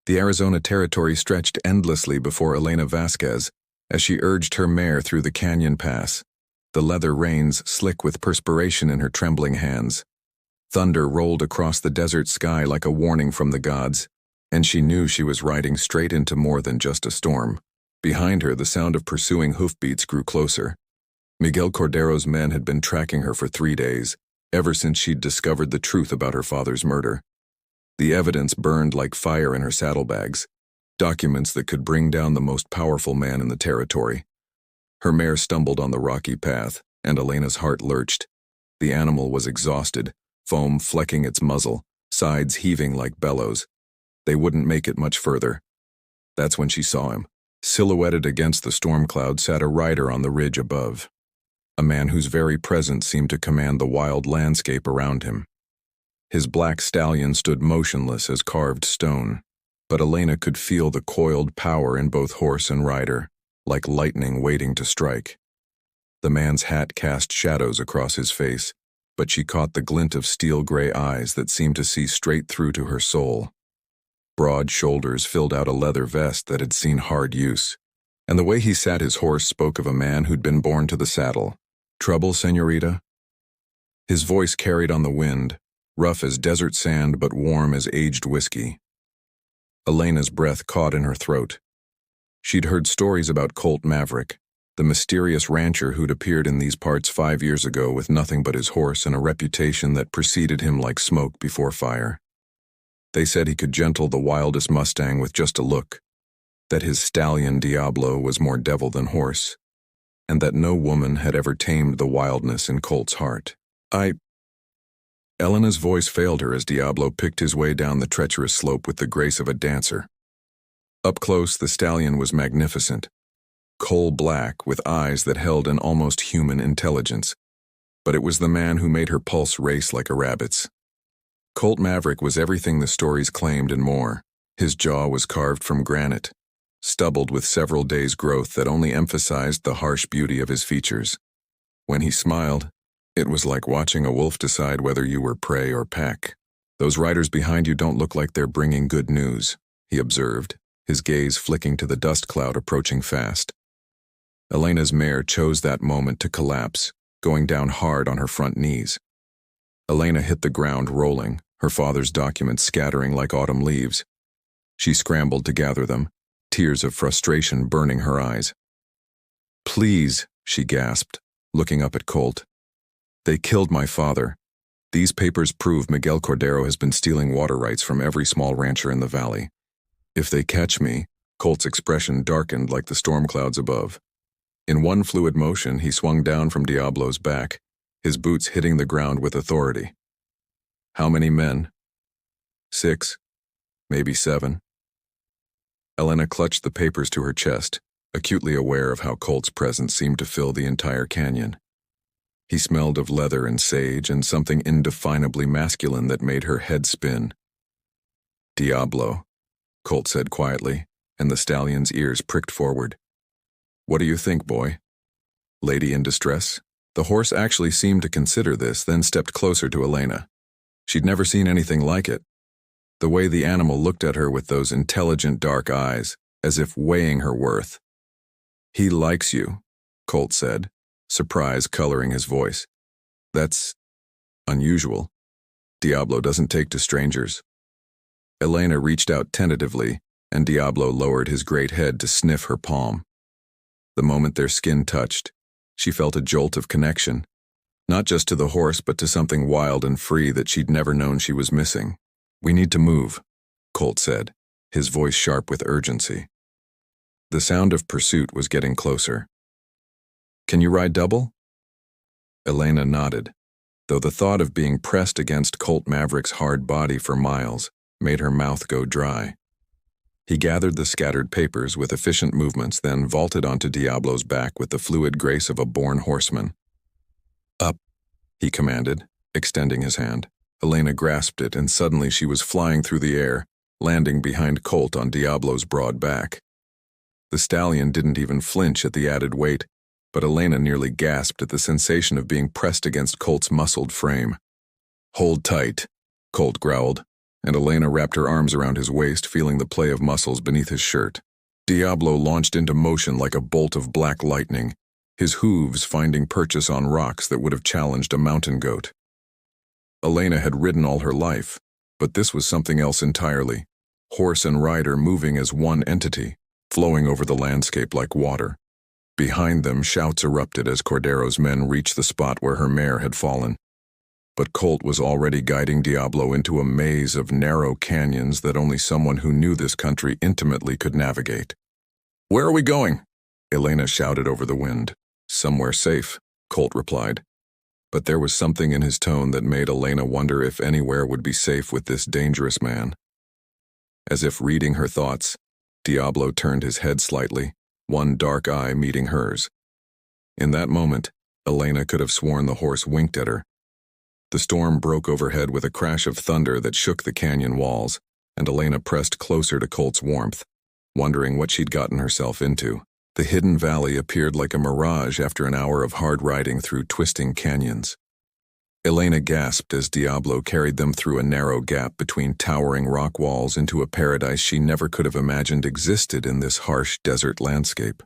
The Arizona territory stretched endlessly before Elena Vasquez as she urged her mare through the canyon pass, the leather reins slick with perspiration in her trembling hands. Thunder rolled across the desert sky like a warning from the gods, and she knew she was riding straight into more than just a storm. Behind her, the sound of pursuing hoofbeats grew closer. Miguel Cordero's men had been tracking her for 3 days, ever since she'd discovered the truth about her father's murder. The evidence burned like fire in her saddlebags, documents that could bring down the most powerful man in the territory. Her mare stumbled on the rocky path, and Elena's heart lurched. The animal was exhausted, foam flecking its muzzle, sides heaving like bellows. They wouldn't make it much further. That's when she saw him. Silhouetted against the storm cloud sat a rider on the ridge above, a man whose very presence seemed to command the wild landscape around him. His black stallion stood motionless as carved stone, but Elena could feel the coiled power in both horse and rider, like lightning waiting to strike. The man's hat cast shadows across his face, but she caught the glint of steel-gray eyes that seemed to see straight through to her soul. Broad shoulders filled out a leather vest that had seen hard use, and the way he sat his horse spoke of a man who'd been born to the saddle. "Trouble, señorita?" His voice carried on the wind, rough as desert sand but warm as aged whiskey. Elena's breath caught in her throat. She'd heard stories about Colt Maverick, the mysterious rancher who'd appeared in these parts 5 years ago with nothing but his horse and a reputation that preceded him like smoke before fire. They said he could gentle the wildest Mustang with just a look, that his stallion Diablo was more devil than horse, and that no woman had ever tamed the wildness in Colt's heart. Elena's voice failed her as Diablo picked his way down the treacherous slope with the grace of a dancer. Up close, the stallion was magnificent, coal-black with eyes that held an almost human intelligence, but it was the man who made her pulse race like a rabbit's. Colt Maverick was everything the stories claimed and more. His jaw was carved from granite, stubbled with several days' growth that only emphasized the harsh beauty of his features. When he smiled, it was like watching a wolf decide whether you were prey or pack. "Those riders behind you don't look like they're bringing good news," he observed, his gaze flicking to the dust cloud approaching fast. Elena's mare chose that moment to collapse, going down hard on her front knees. Elena hit the ground rolling, her father's documents scattering like autumn leaves. She scrambled to gather them, tears of frustration burning her eyes. "Please," she gasped, looking up at Colt. "They killed my father. These papers prove Miguel Cordero has been stealing water rights from every small rancher in the valley. If they catch me," Colt's expression darkened like the storm clouds above. In one fluid motion, he swung down from Diablo's back, his boots hitting the ground with authority. "How many men?" "6, maybe 7. Elena clutched the papers to her chest, acutely aware of how Colt's presence seemed to fill the entire canyon. He smelled of leather and sage and something indefinably masculine that made her head spin. "Diablo," Colt said quietly, and the stallion's ears pricked forward. "What do you think, boy? Lady in distress?" The horse actually seemed to consider this, then stepped closer to Elena. She'd never seen anything like it. The way the animal looked at her with those intelligent dark eyes, as if weighing her worth. "He likes you," Colt said, surprise coloring his voice. "That's unusual. Diablo doesn't take to strangers." Elena reached out tentatively, and Diablo lowered his great head to sniff her palm. The moment their skin touched, she felt a jolt of connection, not just to the horse but to something wild and free that she'd never known she was missing. "We need to move," Colt said, his voice sharp with urgency. The sound of pursuit was getting closer. "Can you ride double?" Elena nodded, though the thought of being pressed against Colt Maverick's hard body for miles made her mouth go dry. He gathered the scattered papers with efficient movements, then vaulted onto Diablo's back with the fluid grace of a born horseman. "Up," he commanded, extending his hand. Elena grasped it, and suddenly she was flying through the air, landing behind Colt on Diablo's broad back. The stallion didn't even flinch at the added weight, but Elena nearly gasped at the sensation of being pressed against Colt's muscled frame. "Hold tight," Colt growled, and Elena wrapped her arms around his waist, feeling the play of muscles beneath his shirt. Diablo launched into motion like a bolt of black lightning, his hooves finding purchase on rocks that would have challenged a mountain goat. Elena had ridden all her life, but this was something else entirely. Horse and rider moving as one entity, flowing over the landscape like water. Behind them, shouts erupted as Cordero's men reached the spot where her mare had fallen. But Colt was already guiding Diablo into a maze of narrow canyons that only someone who knew this country intimately could navigate. "Where are we going?" Elena shouted over the wind. "Somewhere safe," Colt replied. But there was something in his tone that made Elena wonder if anywhere would be safe with this dangerous man. As if reading her thoughts, Diablo turned his head slightly, one dark eye meeting hers. In that moment, Elena could have sworn the horse winked at her. The storm broke overhead with a crash of thunder that shook the canyon walls, and Elena pressed closer to Colt's warmth, wondering what she'd gotten herself into. The hidden valley appeared like a mirage after an hour of hard riding through twisting canyons. Elena gasped as Diablo carried them through a narrow gap between towering rock walls into a paradise she never could have imagined existed in this harsh desert landscape.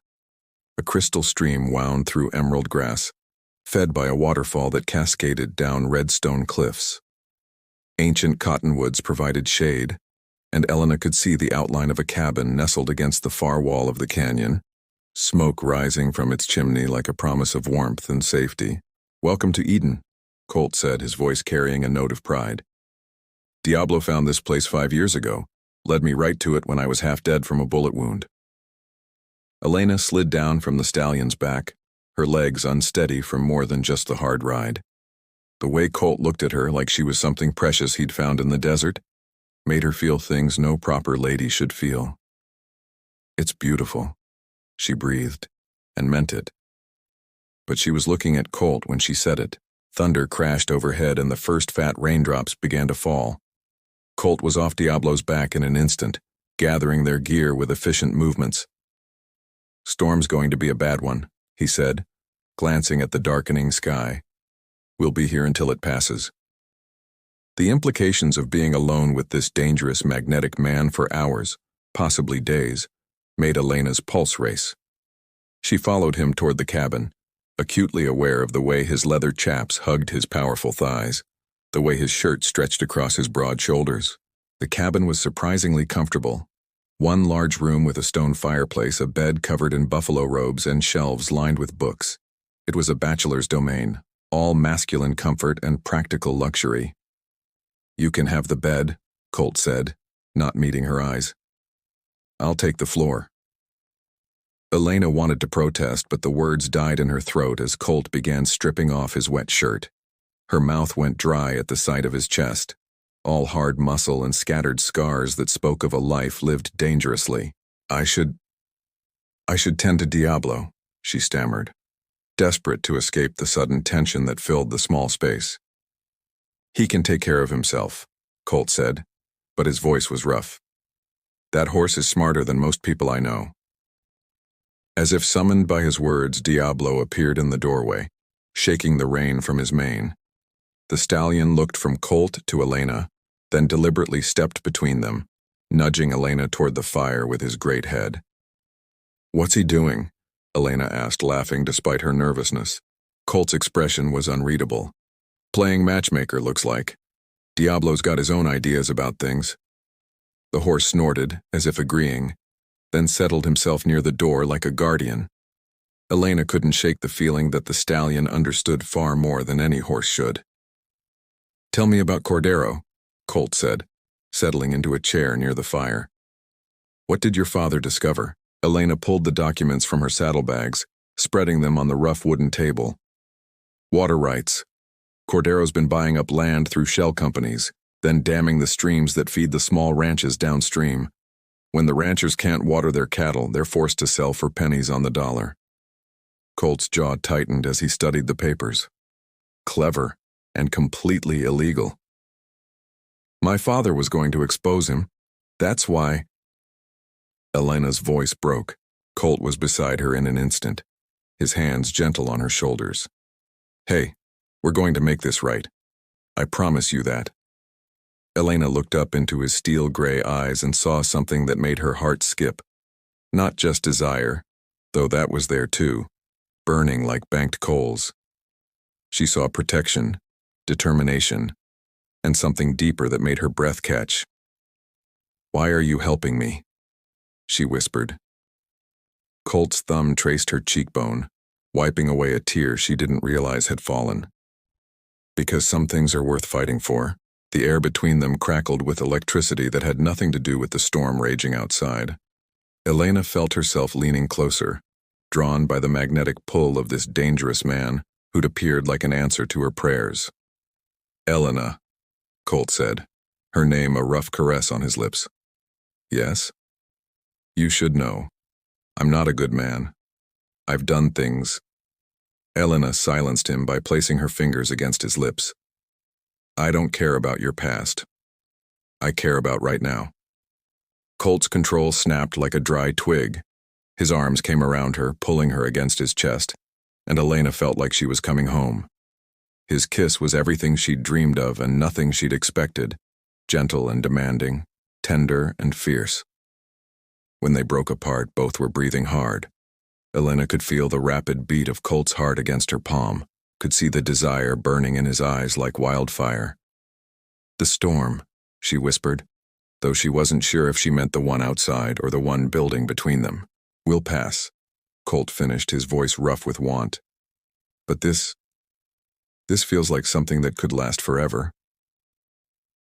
A crystal stream wound through emerald grass, fed by a waterfall that cascaded down red stone cliffs. Ancient cottonwoods provided shade, and Elena could see the outline of a cabin nestled against the far wall of the canyon, smoke rising from its chimney like a promise of warmth and safety. "Welcome to Eden," Colt said, his voice carrying a note of pride. "Diablo found this place 5 years ago, led me right to it when I was half dead from a bullet wound." Elena slid down from the stallion's back, her legs unsteady from more than just the hard ride. The way Colt looked at her like she was something precious he'd found in the desert made her feel things no proper lady should feel. "It's beautiful," she breathed, and meant it. But she was looking at Colt when she said it. Thunder crashed overhead and the first fat raindrops began to fall. Colt was off Diablo's back in an instant, gathering their gear with efficient movements. "Storm's going to be a bad one," he said, glancing at the darkening sky. "We'll be here until it passes." The implications of being alone with this dangerous magnetic man for hours, possibly days, made Elena's pulse race. She followed him toward the cabin, acutely aware of the way his leather chaps hugged his powerful thighs, the way his shirt stretched across his broad shoulders. The cabin was surprisingly comfortable. One large room with a stone fireplace, a bed covered in buffalo robes, and shelves lined with books. It was a bachelor's domain, all masculine comfort and practical luxury. "You can have the bed," Colt said, not meeting her eyes. "I'll take the floor." Elena wanted to protest, but the words died in her throat as Colt began stripping off his wet shirt. Her mouth went dry at the sight of his chest, all hard muscle and scattered scars that spoke of a life lived dangerously. I should tend to Diablo," she stammered, desperate to escape the sudden tension that filled the small space. "He can take care of himself," Colt said, but his voice was rough. "That horse is smarter than most people I know." As if summoned by his words, Diablo appeared in the doorway, shaking the rein from his mane. The stallion looked from Colt to Elena, then deliberately stepped between them, nudging Elena toward the fire with his great head. "What's he doing?" Elena asked, laughing despite her nervousness. Colt's expression was unreadable. "Playing matchmaker, looks like. Diablo's got his own ideas about things." The horse snorted, as if agreeing, then settled himself near the door like a guardian. Elena couldn't shake the feeling that the stallion understood far more than any horse should. "Tell me about Cordero," Colt said, settling into a chair near the fire. "What did your father discover?" Elena pulled the documents from her saddlebags, spreading them on the rough wooden table. "Water rights. Cordero's been buying up land through shell companies, then damming the streams that feed the small ranches downstream. When the ranchers can't water their cattle, they're forced to sell for pennies on the dollar." Colt's jaw tightened as he studied the papers. Clever and completely illegal. "My father was going to expose him. That's why—" Elena's voice broke. Colt was beside her in an instant, his hands gentle on her shoulders. "Hey, we're going to make this right. I promise you that." Elena looked up into his steel-gray eyes and saw something that made her heart skip. Not just desire, though that was there too, burning like banked coals. She saw protection, determination, and something deeper that made her breath catch. "Why are you helping me?" she whispered. Colt's thumb traced her cheekbone, wiping away a tear she didn't realize had fallen. "Because some things are worth fighting for." The air between them crackled with electricity that had nothing to do with the storm raging outside. Elena felt herself leaning closer, drawn by the magnetic pull of this dangerous man who'd appeared like an answer to her prayers. "Elena," Colt said, her name a rough caress on his lips. "Yes? You should know. I'm not a good man. I've done things." Elena silenced him by placing her fingers against his lips. "I don't care about your past. I care about right now." Colt's control snapped like a dry twig. His arms came around her, pulling her against his chest, and Elena felt like she was coming home. His kiss was everything she'd dreamed of and nothing she'd expected, gentle and demanding, tender and fierce. When they broke apart, both were breathing hard. Elena could feel the rapid beat of Colt's heart against her palm, could see the desire burning in his eyes like wildfire. "The storm," she whispered, though she wasn't sure if she meant the one outside or the one building between them. "We'll pass," Colt finished, his voice rough with want. "But this feels like something that could last forever."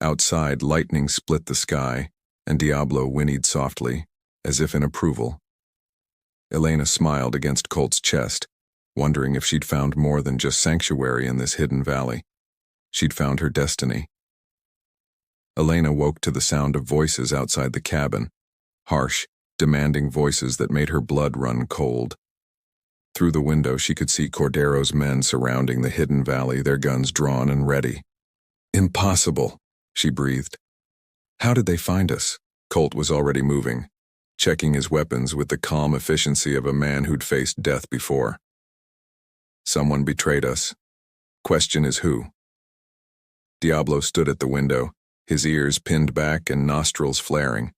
Outside, lightning split the sky, and Diablo whinnied softly, as if in approval. Elena smiled against Colt's chest, wondering if she'd found more than just sanctuary in this hidden valley. She'd found her destiny. Elena woke to the sound of voices outside the cabin, harsh, demanding voices that made her blood run cold. Through the window she could see Cordero's men surrounding the hidden valley, their guns drawn and ready. "Impossible," she breathed. "How did they find us?" Colt was already moving, checking his weapons with the calm efficiency of a man who'd faced death before. "Someone betrayed us. Question is who?" Diablo stood at the window, his ears pinned back and nostrils flaring.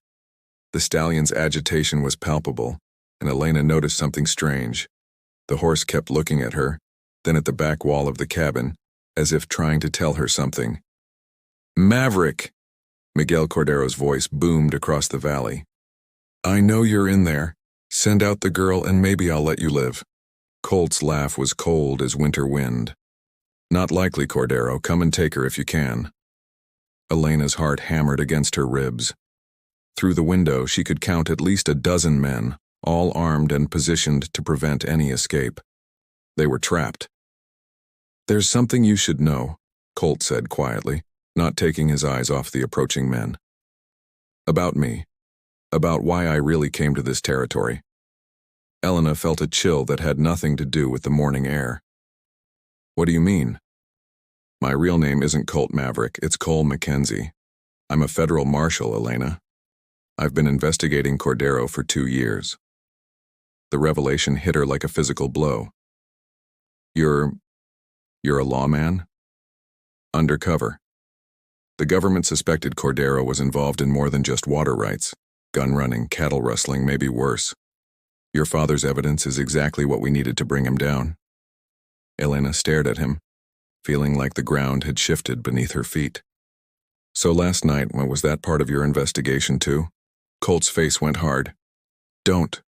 The stallion's agitation was palpable, and Elena noticed something strange. The horse kept looking at her, then at the back wall of the cabin, as if trying to tell her something. "Maverick!" Miguel Cordero's voice boomed across the valley. "I know you're in there. Send out the girl and maybe I'll let you live." Colt's laugh was cold as winter wind. "Not likely, Cordero. Come and take her if you can." Elena's heart hammered against her ribs. Through the window she could count at least a dozen men, all armed and positioned to prevent any escape. They were trapped. "There's something you should know," Colt said quietly, not taking his eyes off the approaching men. "About me. About why I really came to this territory." Elena felt a chill that had nothing to do with the morning air. "What do you mean?" "My real name isn't Colt Maverick, it's Cole Mackenzie. I'm a federal marshal, Elena. I've been investigating Cordero for 2 years." The revelation hit her like a physical blow. You're a lawman?" "Undercover. The government suspected Cordero was involved in more than just water rights. Gun running, cattle rustling, maybe worse. Your father's evidence is exactly what we needed to bring him down." Elena stared at him, feeling like the ground had shifted beneath her feet. "So last night, was that part of your investigation too?" Colt's face went hard. "Don't.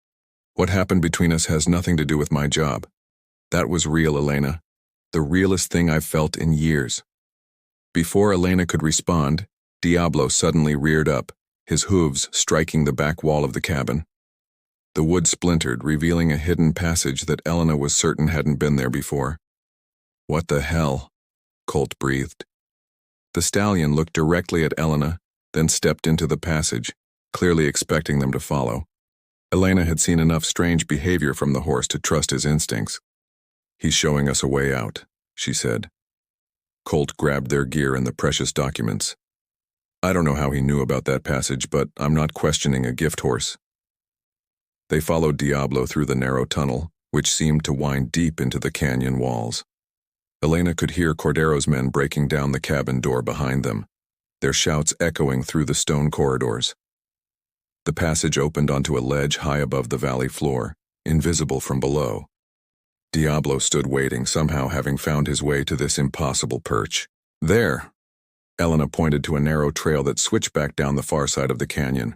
What happened between us has nothing to do with my job. That was real, Elena. The realest thing I've felt in years." Before Elena could respond, Diablo suddenly reared up, his hooves striking the back wall of the cabin. The wood splintered, revealing a hidden passage that Elena was certain hadn't been there before. "What the hell?" Colt breathed. The stallion looked directly at Elena, then stepped into the passage, clearly expecting them to follow. Elena had seen enough strange behavior from the horse to trust his instincts. "He's showing us a way out," she said. Colt grabbed their gear and the precious documents. "I don't know how he knew about that passage, but I'm not questioning a gift horse." They followed Diablo through the narrow tunnel, which seemed to wind deep into the canyon walls. Elena could hear Cordero's men breaking down the cabin door behind them. their shouts echoing through the stone corridors. The passage opened onto a ledge high above the valley floor, invisible from below. Diablo stood waiting, somehow having found his way to this impossible perch. There! Elena pointed to a narrow trail that switched back down the far side of the canyon.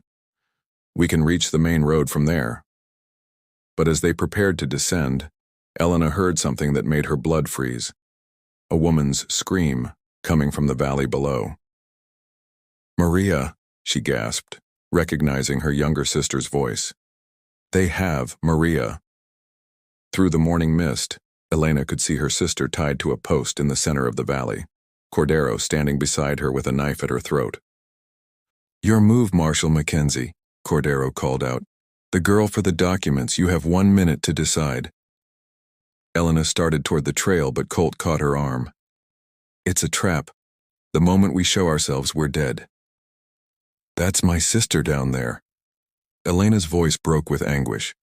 We can reach the main road from there. But as they prepared to descend, Elena heard something that made her blood freeze. A woman's scream coming from the valley below. "Maria," she gasped, recognizing her younger sister's voice. "They have Maria." Through the morning mist, Elena could see her sister tied to a post in the center of the valley, Cordero standing beside her with a knife at her throat. "Your move, Marshal Mackenzie," Cordero called out. "The girl for the documents, you have 1 minute to decide." Elena started toward the trail, but Colt caught her arm. "It's a trap. The moment we show ourselves, we're dead." "That's my sister down there." Elena's voice broke with anguish.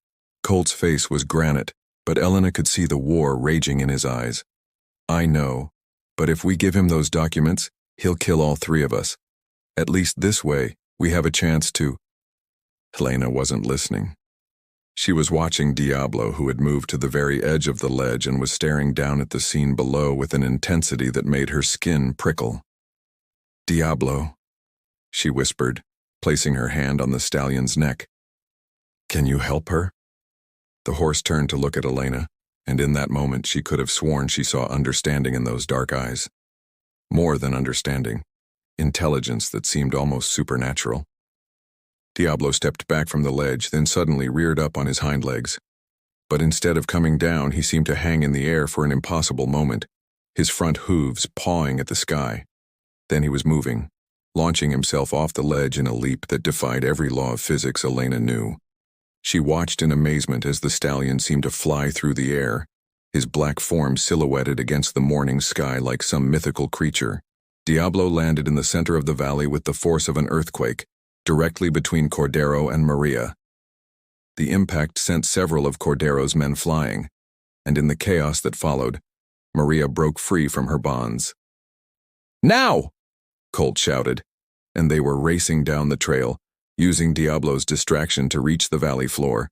Colt's face was granite, but Elena could see the war raging in his eyes. "I know, but if we give him those documents, he'll kill all 3 of us. At least this way, we have a chance to—" Elena wasn't listening. She was watching Diablo, who had moved to the very edge of the ledge and was staring down at the scene below with an intensity that made her skin prickle. "Diablo," she whispered, placing her hand on the stallion's neck. "Can you help her?" The horse turned to look at Elena, and in that moment she could have sworn she saw understanding in those dark eyes. More than understanding, intelligence that seemed almost supernatural. Diablo stepped back from the ledge, then suddenly reared up on his hind legs. But instead of coming down, he seemed to hang in the air for an impossible moment, his front hooves pawing at the sky. Then he was moving, launching himself off the ledge in a leap that defied every law of physics Elena knew. She watched in amazement as the stallion seemed to fly through the air, his black form silhouetted against the morning sky like some mythical creature. Diablo landed in the center of the valley with the force of an earthquake, directly between Cordero and Maria. The impact sent several of Cordero's men flying, and in the chaos that followed, Maria broke free from her bonds. "Now!" Colt shouted, and they were racing down the trail, using Diablo's distraction to reach the valley floor.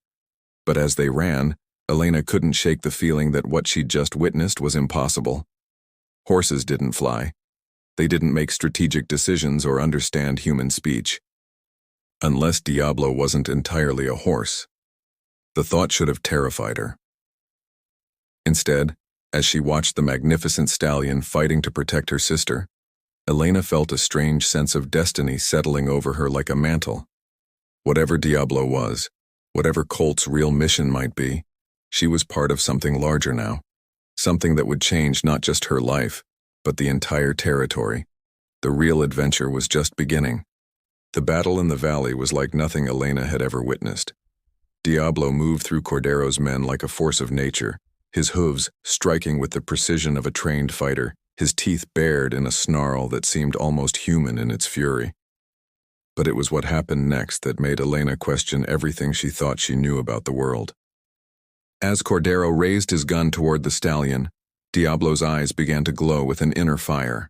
But as they ran, Elena couldn't shake the feeling that what she'd just witnessed was impossible. Horses didn't fly. They didn't make strategic decisions or understand human speech. Unless Diablo wasn't entirely a horse. The thought should have terrified her. Instead, as she watched the magnificent stallion fighting to protect her sister, Elena felt a strange sense of destiny settling over her like a mantle. Whatever Diablo was, whatever Colt's real mission might be, she was part of something larger now. Something that would change not just her life, but the entire territory. The real adventure was just beginning. The battle in the valley was like nothing Elena had ever witnessed. Diablo moved through Cordero's men like a force of nature, his hooves striking with the precision of a trained fighter, his teeth bared in a snarl that seemed almost human in its fury. But it was what happened next that made Elena question everything she thought she knew about the world. As Cordero raised his gun toward the stallion, Diablo's eyes began to glow with an inner fire.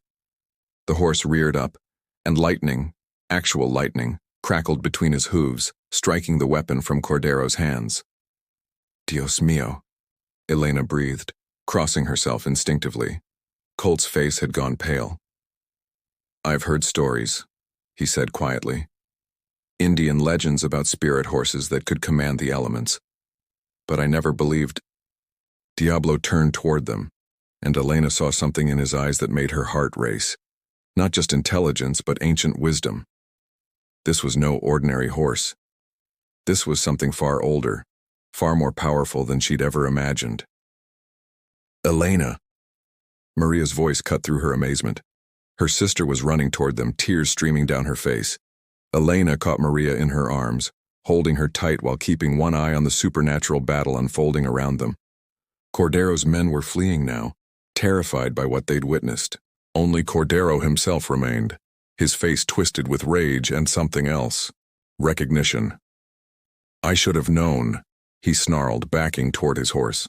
The horse reared up, and lightning, actual lightning, crackled between his hooves, striking the weapon from Cordero's hands. "Dios mío," Elena breathed, crossing herself instinctively. Colt's face had gone pale. "I've heard stories," he said quietly. "Indian legends about spirit horses that could command the elements. But I never believed—" Diablo turned toward them, and Elena saw something in his eyes that made her heart race. Not just intelligence, but ancient wisdom. This was no ordinary horse. This was something far older, far more powerful than she'd ever imagined. "Elena!" Maria's voice cut through her amazement. Her sister was running toward them, tears streaming down her face. Elena caught Maria in her arms, holding her tight while keeping one eye on the supernatural battle unfolding around them. Cordero's men were fleeing now, terrified by what they'd witnessed. Only Cordero himself remained, his face twisted with rage and something else. Recognition. "I should have known," he snarled, backing toward his horse.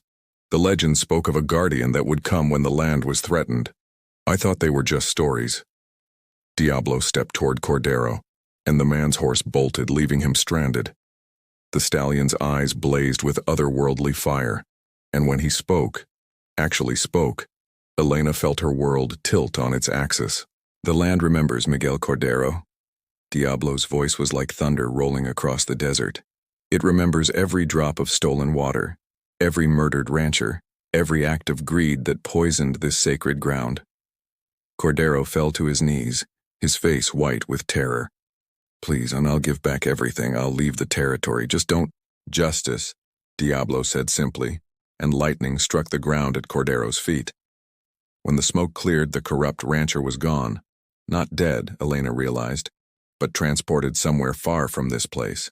"The legend spoke of a guardian that would come when the land was threatened. I thought they were just stories." Diablo stepped toward Cordero, and the man's horse bolted, leaving him stranded. The stallion's eyes blazed with otherworldly fire, and when he actually spoke, Elena felt her world tilt on its axis. The land remembers Miguel Cordero. Diablo's voice was like thunder rolling across the desert. It remembers every drop of stolen water, every murdered rancher, every act of greed that poisoned this sacred ground. Cordero fell to his knees, his face white with terror. "Please, and I'll give back everything. I'll leave the territory. Just don't—" "Justice," Diablo said simply, and lightning struck the ground at Cordero's feet. When the smoke cleared, the corrupt rancher was gone. Not dead, Elena realized, but transported somewhere far from this place.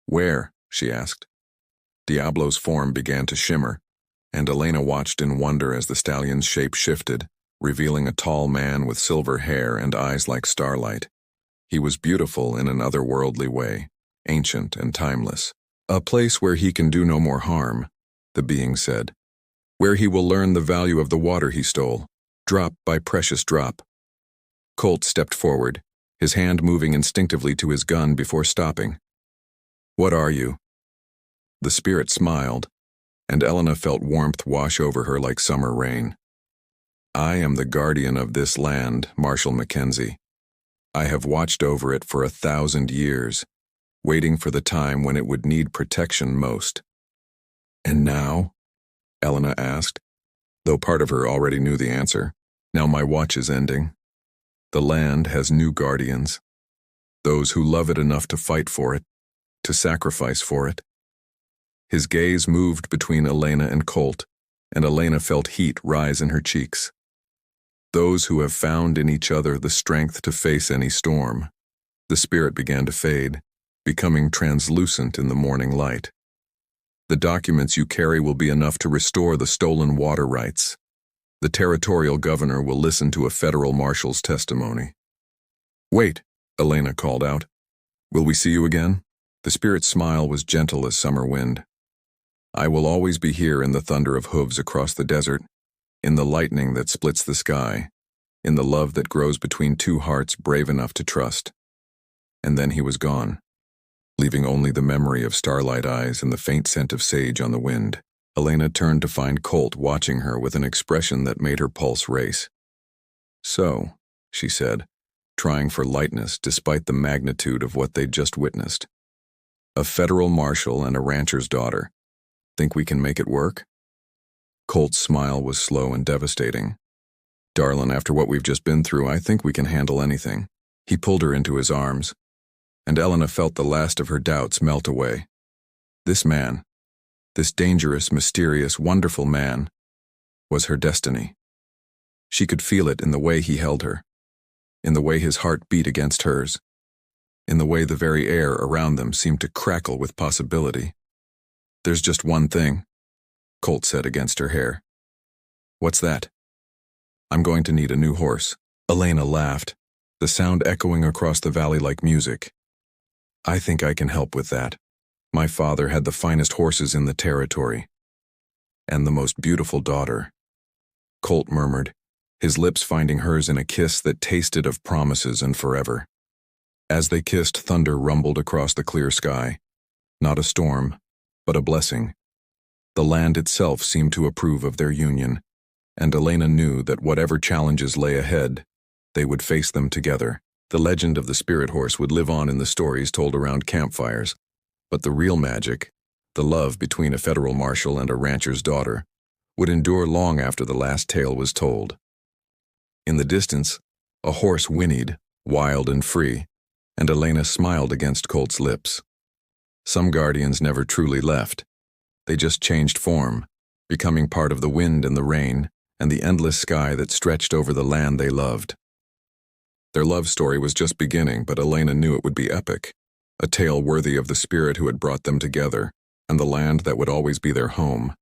"Where?" she asked. Diablo's form began to shimmer, and Elena watched in wonder as the stallion's shape shifted, revealing a tall man with silver hair and eyes like starlight. He was beautiful in an otherworldly way, ancient and timeless. "A place where he can do no more harm," the being said. "Where he will learn the value of the water he stole, drop by precious drop." Colt stepped forward, his hand moving instinctively to his gun before stopping. "What are you?" The spirit smiled, and Elena felt warmth wash over her like summer rain. "I am the guardian of this land, Marshal Mackenzie. I have watched over it for 1,000 years, waiting for the time when it would need protection most." "And now?" Elena asked, though part of her already knew the answer. "Now my watch is ending. The land has new guardians, those who love it enough to fight for it, to sacrifice for it." His gaze moved between Elena and Colt, and Elena felt heat rise in her cheeks. Those who have found in each other the strength to face any storm. The spirit began to fade, becoming translucent in the morning light. "The documents you carry will be enough to restore the stolen water rights. The territorial governor will listen to a federal marshal's testimony." "Wait," Elena called out. "Will we see you again?" The spirit's smile was gentle as summer wind. "I will always be here in the thunder of hooves across the desert, in the lightning that splits the sky, in the love that grows between two hearts brave enough to trust." And then he was gone, leaving only the memory of starlight eyes and the faint scent of sage on the wind. Elena turned to find Colt watching her with an expression that made her pulse race. "So," she said, trying for lightness despite the magnitude of what they'd just witnessed. "A federal marshal and a rancher's daughter. Think we can make it work?" Colt's smile was slow and devastating. "Darlin', after what we've just been through, I think we can handle anything." He pulled her into his arms, and Elena felt the last of her doubts melt away. This man, this dangerous, mysterious, wonderful man, was her destiny. She could feel it in the way he held her, in the way his heart beat against hers, in the way the very air around them seemed to crackle with possibility. "There's just one thing," Colt said against her hair. "What's that?" "I'm going to need a new horse." Elena laughed, the sound echoing across the valley like music. "I think I can help with that. My father had the finest horses in the territory. And the most beautiful daughter." Colt murmured, his lips finding hers in a kiss that tasted of promises and forever. As they kissed, thunder rumbled across the clear sky. Not a storm, but a blessing. The land itself seemed to approve of their union, and Elena knew that whatever challenges lay ahead, they would face them together. The legend of the spirit horse would live on in the stories told around campfires, but the real magic, the love between a federal marshal and a rancher's daughter, would endure long after the last tale was told. In the distance, a horse whinnied, wild and free, and Elena smiled against Colt's lips. Some guardians never truly left. They just changed form, becoming part of the wind and the rain and the endless sky that stretched over the land they loved. Their love story was just beginning, but Elena knew it would be epic, a tale worthy of the spirit who had brought them together, and the land that would always be their home.